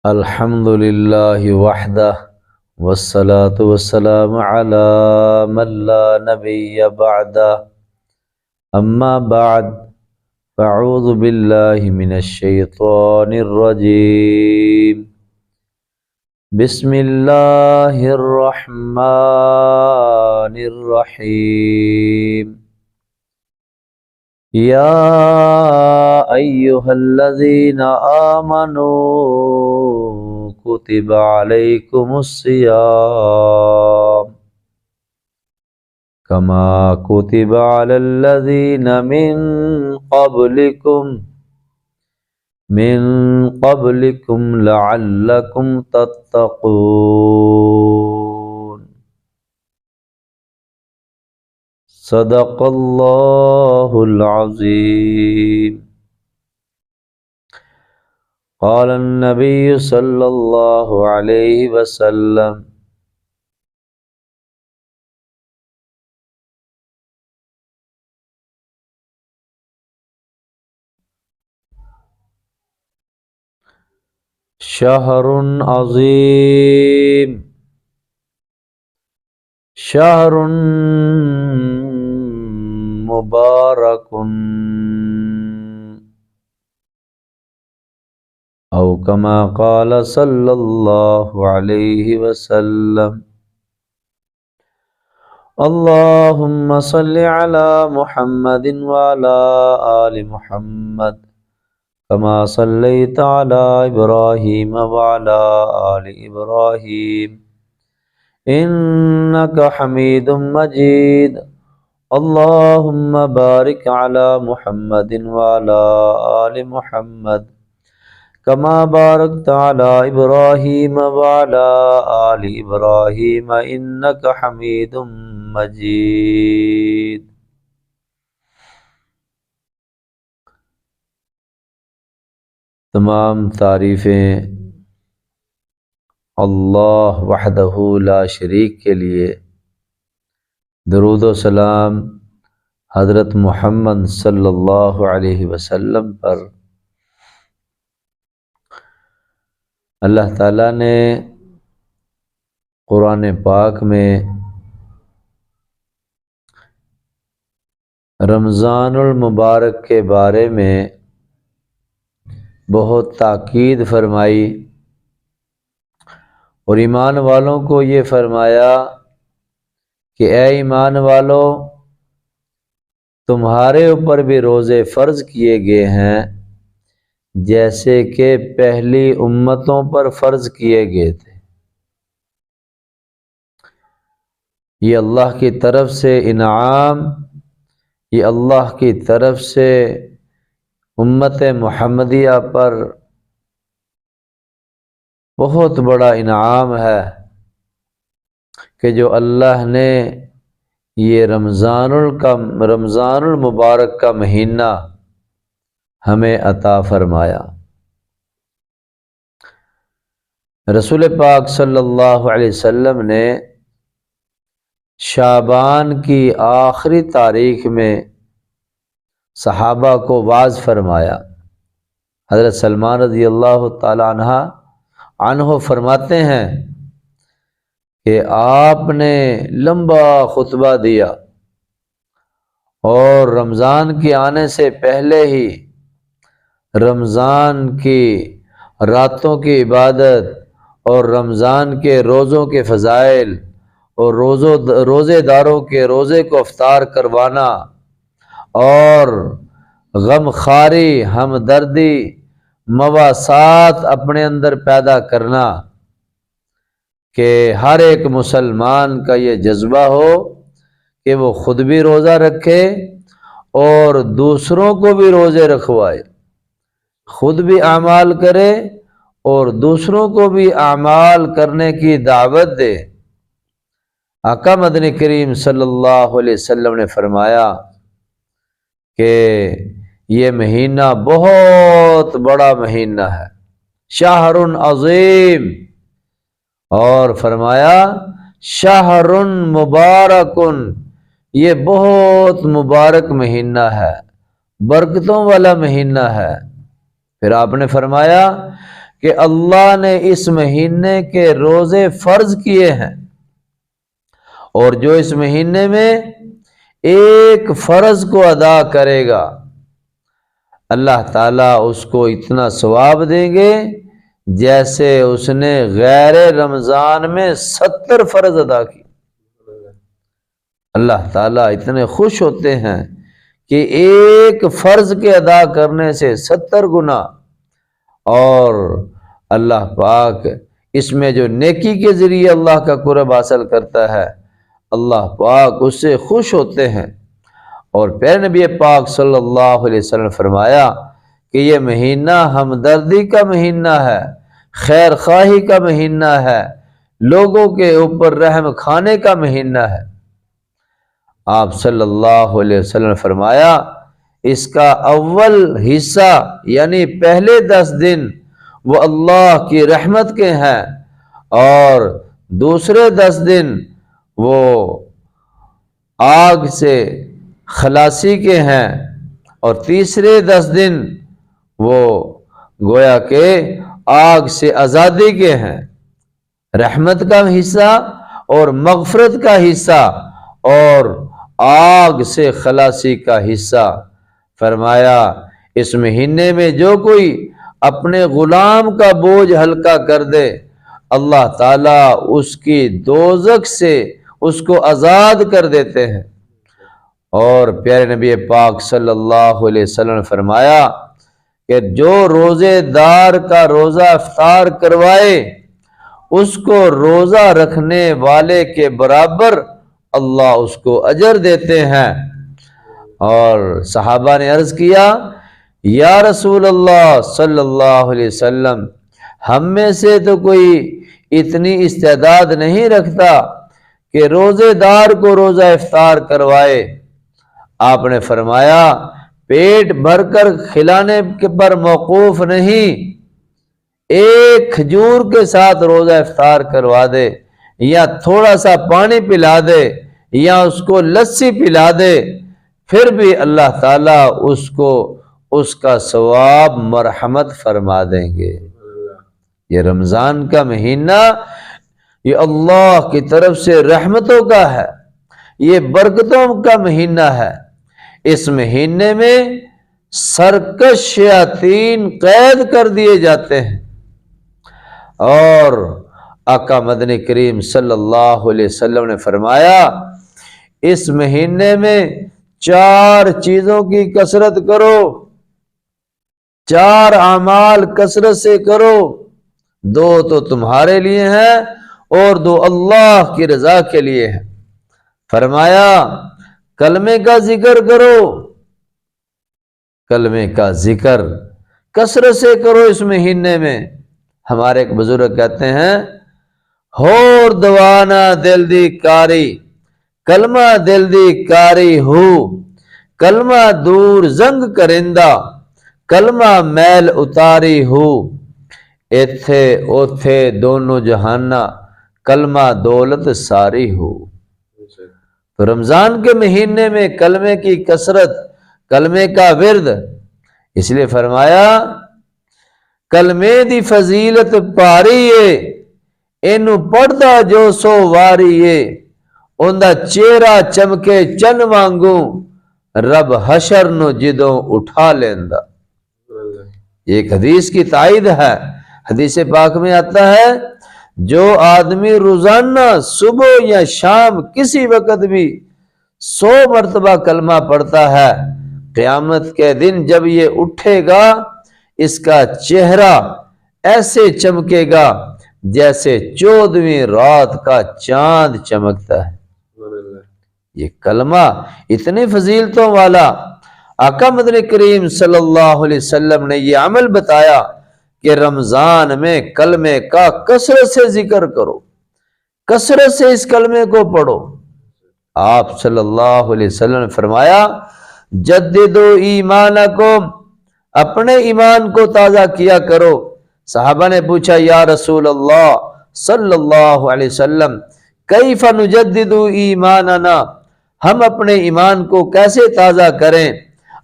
الحمد لله وحده والصلاة والسلام على من لا نبي بعده أما بعد فأعوذ بالله من الشيطان الرجيم بسم الله الرحمن الرحيم يا أيها الذين آمنوا كتب عليكم الصيام كما كتب على الذين من قبلكم لعلكم تتقون صدق اللہ العظیم قال النبی صلی اللہ علیہ وسلم شہر عظیم شہر مبارک او کما قال صلی اللہ علیہ وسلم اللہم صل علی محمد وعلی آل محمد کما صلیت علی ابراہیم وعلی آل ابراہیم انک حمید مجید اللہم بارک علی محمد وعلی آل محمد کما بارکت علی ابراہیم وعلی آل ابراہیم انک حمید مجید۔ تمام تعریفیں اللہ وحدہ لا شریک کے لیے، درود و سلام حضرت محمد صلی اللہ علیہ وسلم پر۔ اللہ تعالیٰ نے قرآن پاک میں رمضان المبارک کے بارے میں بہت تاکید فرمائی اور ایمان والوں کو یہ فرمایا کہ اے ایمان والو، تمہارے اوپر بھی روزے فرض کیے گئے ہیں جیسے کہ پہلی امتوں پر فرض کیے گئے تھے۔ یہ اللہ کی طرف سے انعام، یہ اللہ کی طرف سے امت محمدیہ پر بہت بڑا انعام ہے کہ جو اللہ نے یہ رمضان المبارک کا مہینہ ہمیں عطا فرمایا۔ رسول پاک صلی اللہ علیہ وسلم نے شعبان کی آخری تاریخ میں صحابہ کو واعظ فرمایا۔ حضرت سلمان رضی اللہ تعالی عنہ فرماتے ہیں کہ آپ نے لمبا خطبہ دیا اور رمضان کے آنے سے پہلے ہی رمضان کی راتوں کی عبادت اور رمضان کے روزوں کے فضائل اور روزے داروں کے روزے کو افطار کروانا اور غم خواری، ہمدردی، مواسات اپنے اندر پیدا کرنا کہ ہر ایک مسلمان کا یہ جذبہ ہو کہ وہ خود بھی روزہ رکھے اور دوسروں کو بھی روزے رکھوائے، خود بھی اعمال کرے اور دوسروں کو بھی اعمال کرنے کی دعوت دے۔ آقا مدنی کریم صلی اللہ علیہ وسلم نے فرمایا کہ یہ مہینہ بہت بڑا مہینہ ہے، شہر عظیم، اور فرمایا شہر مبارک، یہ بہت مبارک مہینہ ہے، برکتوں والا مہینہ ہے۔ پھر آپ نے فرمایا کہ اللہ نے اس مہینے کے روزے فرض کیے ہیں، اور جو اس مہینے میں ایک فرض کو ادا کرے گا اللہ تعالیٰ اس کو اتنا ثواب دیں گے جیسے اس نے غیر رمضان میں 70 فرض ادا کی۔ اللہ تعالیٰ اتنے خوش ہوتے ہیں کہ ایک فرض کے ادا کرنے سے 70 گنا، اور اللہ پاک اس میں جو نیکی کے ذریعے اللہ کا قرب حاصل کرتا ہے اللہ پاک اس سے خوش ہوتے ہیں۔ اور پھر نبی پاک صلی اللہ علیہ وسلم نے فرمایا کہ یہ مہینہ ہمدردی کا مہینہ ہے، خیر خواہی کا مہینہ ہے، لوگوں کے اوپر رحم کھانے کا مہینہ ہے۔ آپ صلی اللہ علیہ وسلم نے فرمایا اس کا اول حصہ یعنی پہلے 10 دن وہ اللہ کی رحمت کے ہیں، اور دوسرے 10 دن وہ آگ سے خلاصی کے ہیں، اور تیسرے 10 دن وہ گویا کہ آگ سے آزادی کے ہیں۔ رحمت کا حصہ اور مغفرت کا حصہ اور آگ سے خلاصی کا حصہ۔ فرمایا اس مہینے میں جو کوئی اپنے غلام کا بوجھ ہلکا کر دے اللہ تعالیٰ اس کی دوزخ سے اس کو آزاد کر دیتے ہیں۔ اور پیارے نبی پاک صلی اللہ علیہ وسلم نے فرمایا کہ جو روزے دار کا روزہ افطار کروائے اس کو روزہ رکھنے والے کے برابر اللہ اس کو اجر دیتے ہیں۔ اور صحابہ نے عرض کیا یا رسول اللہ صلی اللہ علیہ وسلم ہم میں سے تو کوئی اتنی استعداد نہیں رکھتا کہ روزے دار کو روزہ افطار کروائے۔ آپ نے فرمایا پیٹ بھر کر کھلانے پر موقوف نہیں، ایک کھجور کے ساتھ روزہ افطار کروا دے، یا تھوڑا سا پانی پلا دے، یا اس کو لسی پلا دے، پھر بھی اللہ تعالیٰ اس کو اس کا ثواب مرحمت فرما دیں گے۔ یہ رمضان کا مہینہ یہ اللہ کی طرف سے رحمتوں کا ہے، یہ برکتوں کا مہینہ ہے۔ اس مہینے میں سرکش شیاطین قید کر دیے جاتے ہیں، اور آقا مدنی کریم صلی اللہ علیہ وسلم نے فرمایا اس مہینے میں 4 چیزوں کی کثرت کرو، 4 اعمال کثرت سے کرو، 2 تو تمہارے لیے ہیں اور 2 اللہ کی رضا کے لیے ہیں۔ فرمایا کلمے کا ذکر کرو، کلمے کا ذکر کثرت سے کرو اس مہینے میں۔ ہمارے ایک بزرگ کہتے ہیں ہور دوانا دل دی کاری کلمہ دل دی کاری ہو، کلمہ دور زنگ کرندہ کلمہ میل اتاری ہو، ایتھے اوتھے دونوں جہانا کلمہ دولت ساری ہو۔ تو رمضان کے مہینے میں کلمے کی کثرت، کلمے کا ورد، اس لیے فرمایا کلمے دی فضیلت پاری ہے اینو پڑھدا جو سو واری ہے، اوندا چہرہ چمکے چن وانگوں رب حشر نو جدوں اٹھا لیندا۔ یہ ایک حدیث کی تائید ہے۔ حدیث پاک میں آتا ہے جو آدمی روزانہ صبح یا شام کسی وقت بھی 100 مرتبہ کلمہ پڑھتا ہے، قیامت کے دن جب یہ اٹھے گا اس کا چہرہ ایسے چمکے گا جیسے 14ویں رات کا چاند چمکتا ہے۔ یہ کلمہ اتنی فضیلتوں والا، آقا مدنی کریم صلی اللہ علیہ وسلم نے یہ عمل بتایا کہ رمضان میں کلمے کا کثرت سے ذکر کرو، کثرت سے اس کلمے کو پڑھو۔ آپ صلی اللہ علیہ وسلم نے فرمایا جددو ایمانکم، اپنے ایمان کو تازہ کیا کرو۔ صحابہ نے پوچھا یا رسول اللہ صلی اللہ علیہ وسلم کیف نجدد ایماننا، ہم اپنے ایمان کو کیسے تازہ کریں؟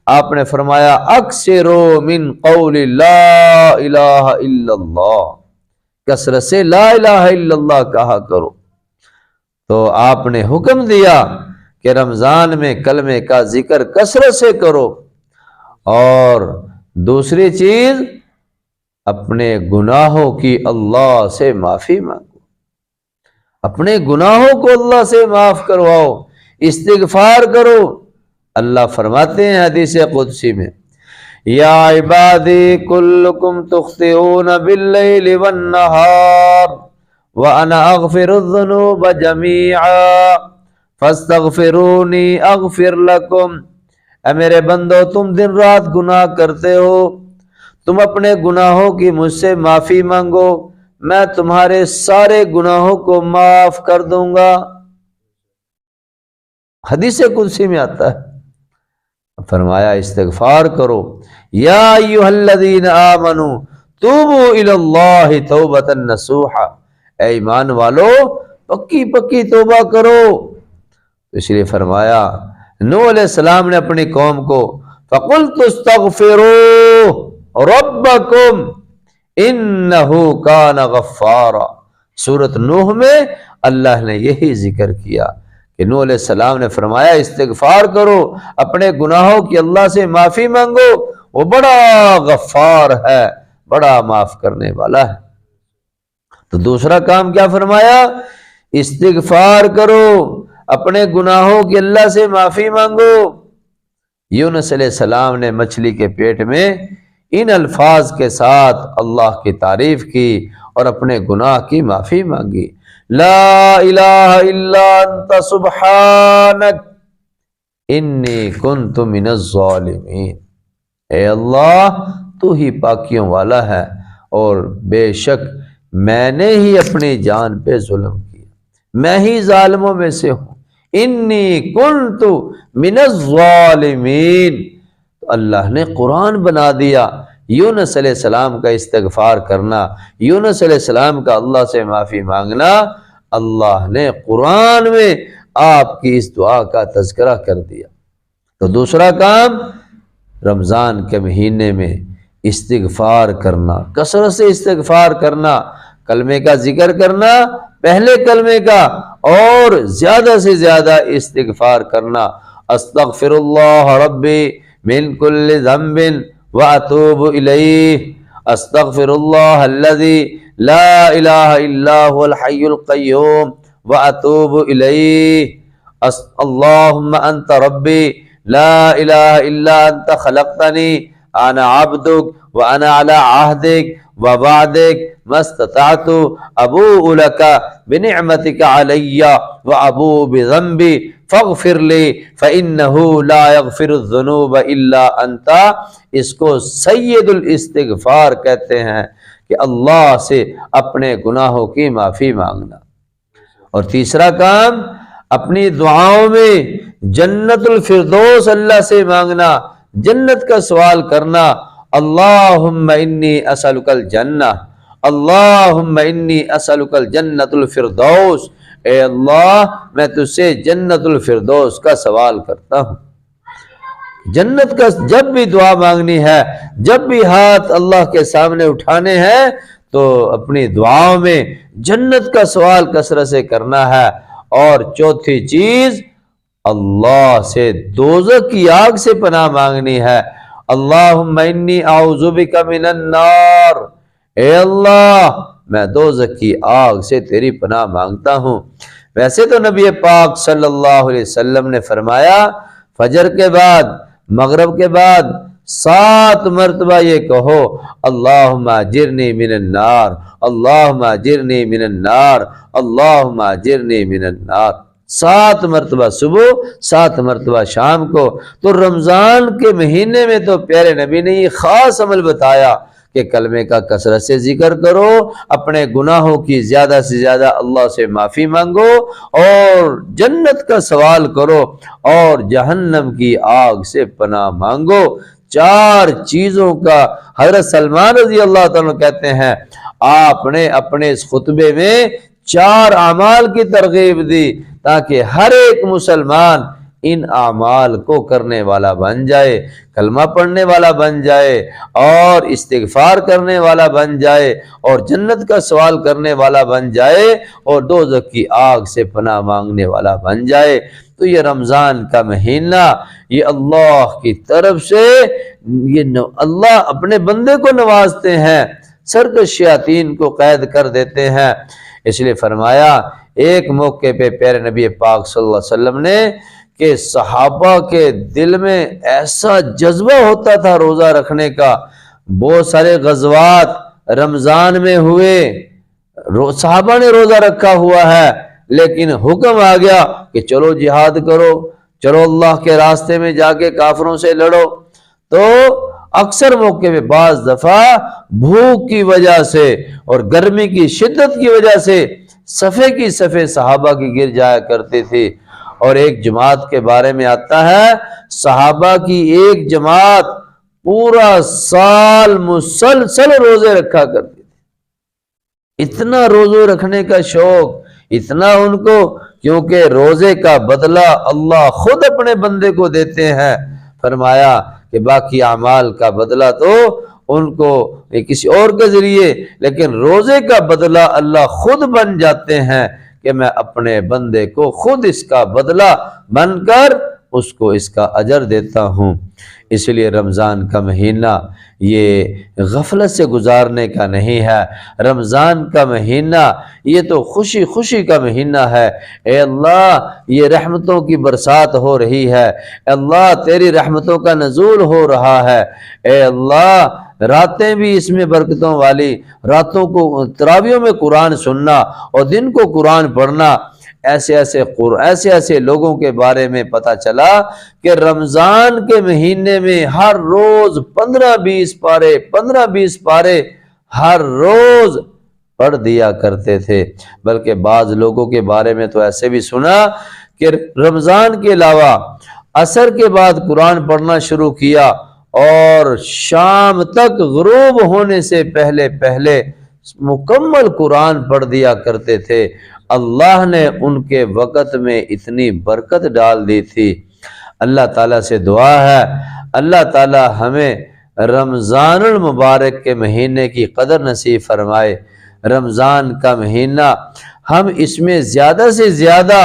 آپ نے فرمایا اکثروا من قول لا الہ الا اللہ، کثرت سے لا الہ الا اللہ کہا کرو۔ تو آپ نے حکم دیا کہ رمضان میں کلمے کا ذکر کثرت سے کرو، اور دوسری چیز اپنے گناہوں کی اللہ سے معافی مانگو، اپنے گناہوں کو اللہ سے معاف کرواؤ، استغفار کرو۔ اللہ فرماتے ہیں حدیث قدسی میں یا عبادی کلکم تخطئون باللیل والنہار وانا اغفر الذنوب جميعا فاستغفرونی اغفر لکم، اے میرے بندو تم دن رات گناہ کرتے ہو، تم اپنے گناہوں کی مجھ سے معافی مانگو، میں تمہارے سارے گناہوں کو معاف کر دوں گا۔ حدیث قدسی میں آتا ہے، فرمایا استغفار کرو، یا ایھا الذین آمنوا توبوا الی اللہ توبۃ نصوحا، اے ایمان والو پکی پکی توبہ کرو۔ اس لیے فرمایا نوح علیہ السلام نے اپنی قوم کو فَقُلْتُ اسْتَغْفِرُوا رَبَّكُمْ إِنَّهُ كَانَ غَفَّارًا، سورۃ نوح میں اللہ نے یہی ذکر کیا کہ نوح علیہ السلام نے فرمایا استغفار کرو، اپنے گناہوں کی اللہ سے معافی مانگو، وہ بڑا غفار ہے، بڑا معاف کرنے والا ہے۔ تو دوسرا کام کیا فرمایا؟ استغفار کرو، اپنے گناہوں کی اللہ سے معافی مانگو۔ یونس علیہ السلام نے مچھلی کے پیٹ میں ان الفاظ کے ساتھ اللہ کی تعریف کی اور اپنے گناہ کی معافی مانگی، لا الہ الا انت سبحانک انی کنت من الظالمین، اے اللہ تو ہی پاکیوں والا ہے اور بے شک میں نے ہی اپنی جان پہ ظلم کیا، میں ہی ظالموں میں سے ہوں، انی کنت من الظالمین۔ تو اللہ نے قرآن بنا دیا، یونس علیہ السلام کا استغفار کرنا، یونس علیہ السلام کا اللہ سے معافی مانگنا، اللہ نے قرآن میں آپ کی اس دعا کا تذکرہ کر دیا۔ تو دوسرا کام رمضان کے مہینے میں استغفار کرنا، کثرت سے استغفار کرنا، کلمے کا ذکر کرنا، پہلے کلمے کا، اور زیادہ سے زیادہ استغفار کرنا، استغفر اللہ ربی من کل ذنب واتوب الیہ، استغفر اللہ الذی لا الہ الا هو الحی القیوم واتوب الیہ، اللہم انت ربی لا الہ الا انت خلقتنی انا عبدک وانا علی عہدک ووعدک ما استطعت ابوء لک بنعمتک علی وابوء بذنبی فاغفر لی فانہ لا یغفر الذنوب الا انت۔ اس کو سید الاستغفار کہتے ہیں کہ اللہ سے اپنے گناہوں کی معافی مانگنا۔ اور تیسرا کام اپنی دعاؤں میں جنت الفردوس اللہ سے مانگنا، جنت کا سوال کرنا، اللہم انی اسألک الجنہ، اللہم انی اسألک الجنت الفردوس، اے اللہ میں تجھ سے جنت الفردوس کا سوال کرتا ہوں۔ جنت کا جب بھی دعا مانگنی ہے، جب بھی ہاتھ اللہ کے سامنے اٹھانے ہیں، تو اپنی دعاؤں میں جنت کا سوال کثرت سے کرنا ہے۔ اور چوتھی چیز اللہ سے دوزخ کی آگ سے پناہ مانگنی ہے، اللہم انی اعوذ بک من النار، اے اللہ میں دوزخ کی آگ سے تیری پناہ مانگتا ہوں۔ ویسے تو نبی پاک صلی اللہ علیہ وسلم نے فرمایا فجر کے بعد، مغرب کے بعد 7 مرتبہ یہ کہو اللہم اجرنی من النار، اللہم اجرنی من النار، اللہم اجرنی من النار، 7 مرتبہ صبح، 7 مرتبہ شام کو۔ تو رمضان کے مہینے میں تو پیارے نبی نے یہ خاص عمل بتایا کہ کلمے کا کثرت سے ذکر کرو، اپنے گناہوں کی زیادہ سے زیادہ اللہ سے معافی مانگو، اور جنت کا سوال کرو، اور جہنم کی آگ سے پناہ مانگو۔ 4 چیزوں کا حضرت سلمان رضی اللہ تعالیٰ کہتے ہیں آپ نے اپنے اس خطبے میں 4 اعمال کی ترغیب دی تاکہ ہر ایک مسلمان ان اعمال کو کرنے والا بن جائے، کلمہ پڑھنے والا بن جائے اور استغفار کرنے والا بن جائے اور جنت کا سوال کرنے والا بن جائے اور دوزخ کی آگ سے پناہ مانگنے والا بن جائے۔ تو یہ رمضان کا مہینہ یہ اللہ کی طرف سے اللہ اپنے بندے کو نوازتے ہیں، سرکش شیاطین کو قید کر دیتے ہیں۔ اس لیے فرمایا ایک موقع پہ پیارے نبی پاک صلی اللہ علیہ وسلم نے کہ صحابہ کے دل میں ایسا جذبہ ہوتا تھا روزہ رکھنے کا، بہت سارے غزوات رمضان میں ہوئے، صحابہ نے روزہ رکھا ہوا ہے، لیکن حکم آ گیا کہ چلو جہاد کرو، چلو اللہ کے راستے میں جا کے کافروں سے لڑو۔ تو اکثر موقع پہ بعض دفعہ بھوک کی وجہ سے اور گرمی کی شدت کی وجہ سے صفے کی صفے صحابہ کی گر جایا کرتی تھی، اور ایک جماعت کے بارے میں آتا ہے صحابہ کی ایک جماعت پورا سال مسلسل روزے رکھا کرتی تھی، اتنا روزے رکھنے کا شوق، اتنا ان کو، کیونکہ روزے کا بدلہ اللہ خود اپنے بندے کو دیتے ہیں۔ فرمایا کہ باقی اعمال کا بدلہ تو ان کو کسی اور کے ذریعے، لیکن روزے کا بدلہ اللہ خود بن جاتے ہیں کہ میں اپنے بندے کو خود اس کا بدلہ بن کر اس کو اس کا اجر دیتا ہوں۔ اس لیے رمضان کا مہینہ یہ غفلت سے گزارنے کا نہیں ہے، رمضان کا مہینہ یہ تو خوشی خوشی کا مہینہ ہے۔ اے اللہ یہ رحمتوں کی برسات ہو رہی ہے، اے اللہ تیری رحمتوں کا نزول ہو رہا ہے، اے اللہ راتیں بھی اس میں برکتوں والی، راتوں کو تراویحوں میں قرآن سننا اور دن کو قرآن پڑھنا، ایسے ایسے لوگوں کے بارے میں پتہ چلا کہ رمضان کے مہینے میں ہر روز 15-20 پارے ہر روز پڑھ دیا کرتے تھے۔ بلکہ بعض لوگوں کے بارے میں تو ایسے بھی سنا کہ رمضان کے علاوہ عصر کے بعد قرآن پڑھنا شروع کیا اور شام تک غروب ہونے سے پہلے مکمل قرآن پڑھ دیا کرتے تھے۔ اللہ نے ان کے وقت میں اتنی برکت ڈال دی تھی۔ اللہ تعالیٰ سے دعا ہے اللہ تعالیٰ ہمیں رمضان المبارک کے مہینے کی قدر نصیب فرمائے۔ رمضان کا مہینہ ہم اس میں زیادہ سے زیادہ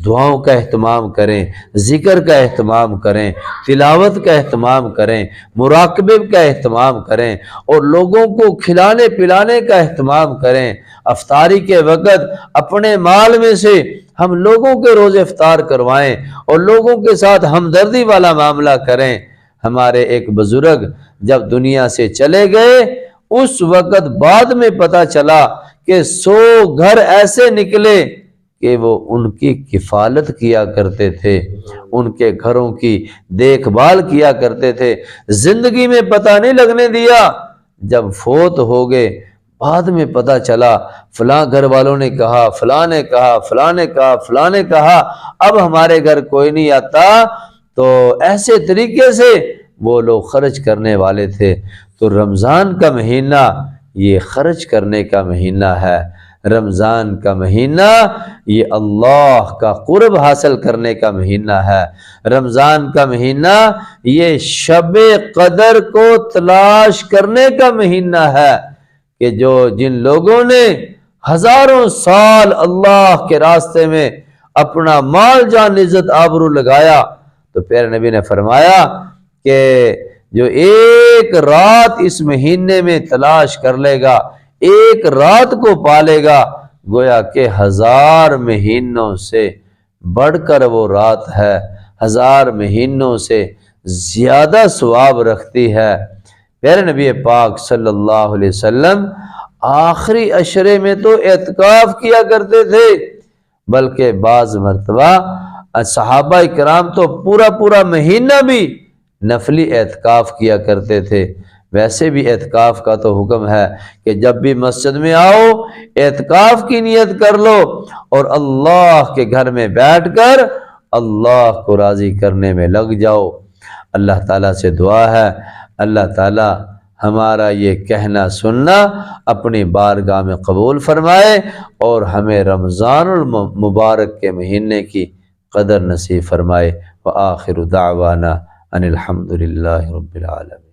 دعاؤں کا اہتمام کریں، ذکر کا اہتمام کریں، تلاوت کا اہتمام کریں، مراقبے کا اہتمام کریں اور لوگوں کو کھلانے پلانے کا اہتمام کریں۔ افطاری کے وقت اپنے مال میں سے ہم لوگوں کے روزے افطار کروائیں اور لوگوں کے ساتھ ہمدردی والا معاملہ کریں۔ ہمارے ایک بزرگ جب دنیا سے چلے گئے اس وقت بعد میں پتہ چلا کہ 100 گھر ایسے نکلے کہ وہ ان کی کفالت کیا کرتے تھے، ان کے گھروں کی دیکھ بھال کیا کرتے تھے، زندگی میں پتہ نہیں لگنے دیا۔ جب فوت ہو گئے بعد میں پتہ چلا فلاں گھر والوں نے کہا، فلاں نے کہا، فلاں نے کہا، فلاں نے کہا، اب ہمارے گھر کوئی نہیں آتا۔ تو ایسے طریقے سے وہ لوگ خرچ کرنے والے تھے۔ تو رمضان کا مہینہ یہ خرچ کرنے کا مہینہ ہے، رمضان کا مہینہ یہ اللہ کا قرب حاصل کرنے کا مہینہ ہے، رمضان کا مہینہ یہ شب قدر کو تلاش کرنے کا مہینہ ہے کہ جن لوگوں نے ہزاروں سال اللہ کے راستے میں اپنا مال جان عزت آبرو لگایا، تو پیارے نبی نے فرمایا کہ جو ایک رات اس مہینے میں تلاش کر لے گا، ایک رات کو پالے گا، گویا کہ 1000 مہینوں سے بڑھ کر وہ رات ہے، 1000 مہینوں سے زیادہ ثواب رکھتی ہے۔ پیارے نبی پاک صلی اللہ علیہ وسلم آخری عشرے میں تو اعتکاف کیا کرتے تھے، بلکہ بعض مرتبہ صحابہ کرام تو پورا مہینہ بھی نفلی اعتکاف کیا کرتے تھے۔ ویسے بھی اعتکاف کا تو حکم ہے کہ جب بھی مسجد میں آؤ اعتکاف کی نیت کر لو اور اللہ کے گھر میں بیٹھ کر اللہ کو راضی کرنے میں لگ جاؤ۔ اللہ تعالیٰ سے دعا ہے اللہ تعالیٰ ہمارا یہ کہنا سننا اپنی بارگاہ میں قبول فرمائے اور ہمیں رمضان المبارک کے مہینے کی قدر نصیب فرمائے۔ وآخر دعوانا ان الحمد للہ رب العالمین۔